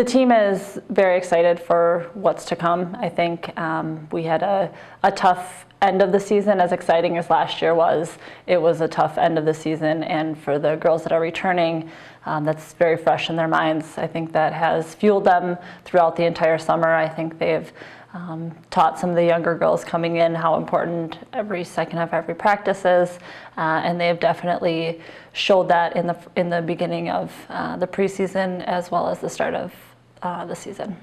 The team is very excited for what's to come. I think we had a tough end of the season. As exciting as last year was, it was a tough end of the season, and for the girls that are returning, that's very fresh in their minds. I think that has fueled them throughout the entire summer. I think they've taught some of the younger girls coming in how important every second of every practice is, and they've definitely showed that in the beginning of the preseason as well as the start of the season.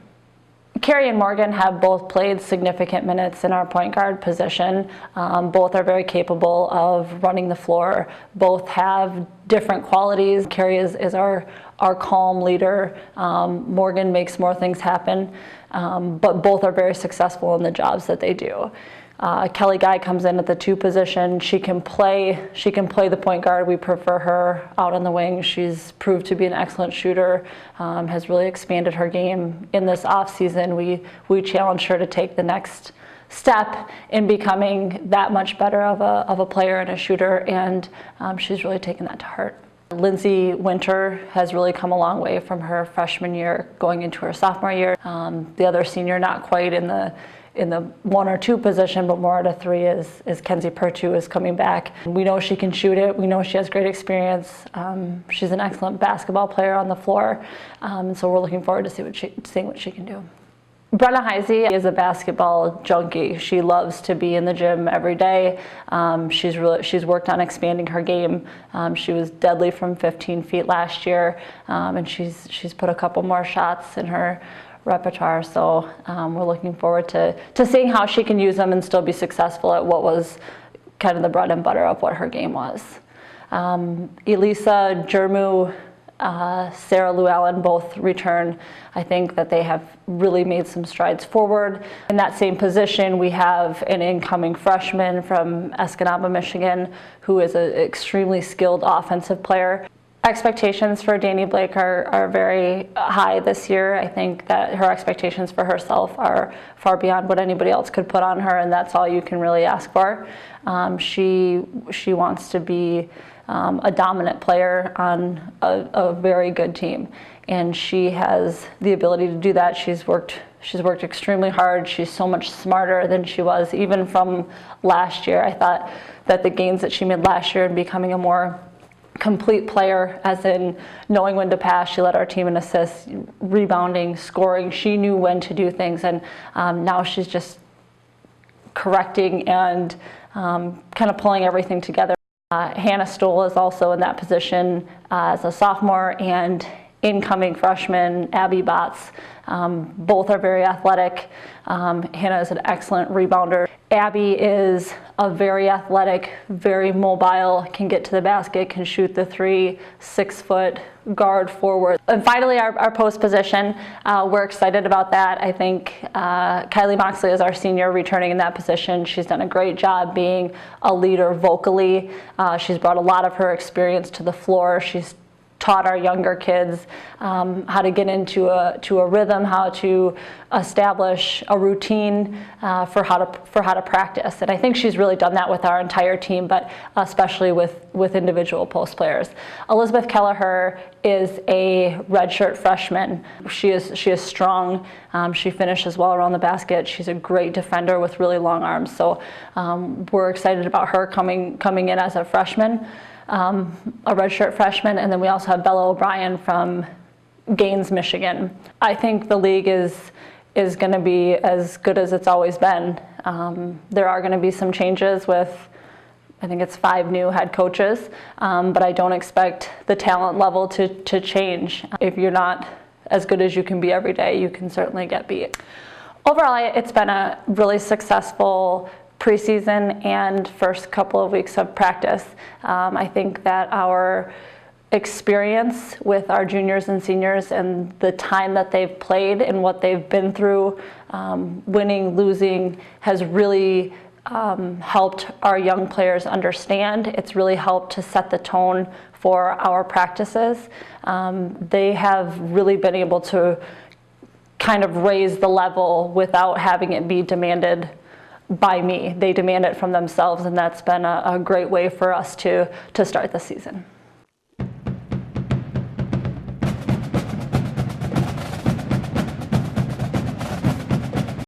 Carrie and Morgan have both played significant minutes in our point guard position. Both are very capable of running the floor. Both have different qualities. Carrie is our calm leader. Morgan makes more things happen, but both are very successful in the jobs that they do. Kelly Guy comes in at the 2 position. She can play the point guard. We prefer her out on the wing. She's proved to be an excellent shooter, has really expanded her game. In this off season, we challenged her to take the next step in becoming that much better of a player and a shooter, and she's really taken that to heart. Lindsay Winter has really come a long way from her freshman year going into her sophomore year. The other senior, not quite in the 1 or 2 position, but more at a 3 is Kenzie Pertu is coming back. We know she can shoot it. We know she has great experience. She's an excellent basketball player on the floor, so we're looking forward to seeing what she can do. Brenna Heisey is a basketball junkie. She loves to be in the gym every day. She's worked on expanding her game. She was deadly from 15 feet last year, and she's put a couple more shots in her repertoire, so we're looking forward to seeing how she can use them and still be successful at what was kind of the bread and butter of what her game was. Elisa Jermu, Sarah Llewellyn both return. I think that they have really made some strides forward. In that same position, we have an incoming freshman from Escanaba, Michigan, who is an extremely skilled offensive player. Expectations for Dani Blake are very high this year. I think that her expectations for herself are far beyond what anybody else could put on her, and that's all you can really ask for. She wants to be a dominant player on a very good team, and she has the ability to do that. She's worked extremely hard. She's so much smarter than she was even from last year. I thought that the gains that she made last year in becoming a more complete player, as in knowing when to pass. She led our team in assists, rebounding, scoring. She knew when to do things, and now she's just correcting and kind of pulling everything together. Hannah Stoll is also in that position as a sophomore, and incoming freshman Abby Botts. Both are very athletic. Hannah is an excellent rebounder. Abby is a very athletic, very mobile, can get to the basket, can shoot the 3, 6-foot guard forward. And finally, our post position, we're excited about that. I think Kylie Moxley is our senior returning in that position. She's done a great job being a leader vocally. She's brought a lot of her experience to the floor. She's taught our younger kids how to get into a rhythm, how to establish a routine for how to practice. And I think she's really done that with our entire team, but especially with individual post players. Elizabeth Kelleher is a redshirt freshman. She is strong. She finishes well around the basket. She's a great defender with really long arms. So we're excited about her coming in as a freshman. A redshirt freshman, and then we also have Bella O'Brien from Gaines, Michigan. I think the league is going to be as good as it's always been. There are going to be some changes with, I think it's 5 new head coaches, but I don't expect the talent level to change. If you're not as good as you can be every day, you can certainly get beat. Overall, it's been a really successful preseason and first couple of weeks of practice. I think that our experience with our juniors and seniors and the time that they've played and what they've been through, winning, losing, has really helped our young players understand. It's really helped to set the tone for our practices. They have really been able to kind of raise the level without having it be demanded by me. They demand it from themselves, and that's been a great way for us to start the season.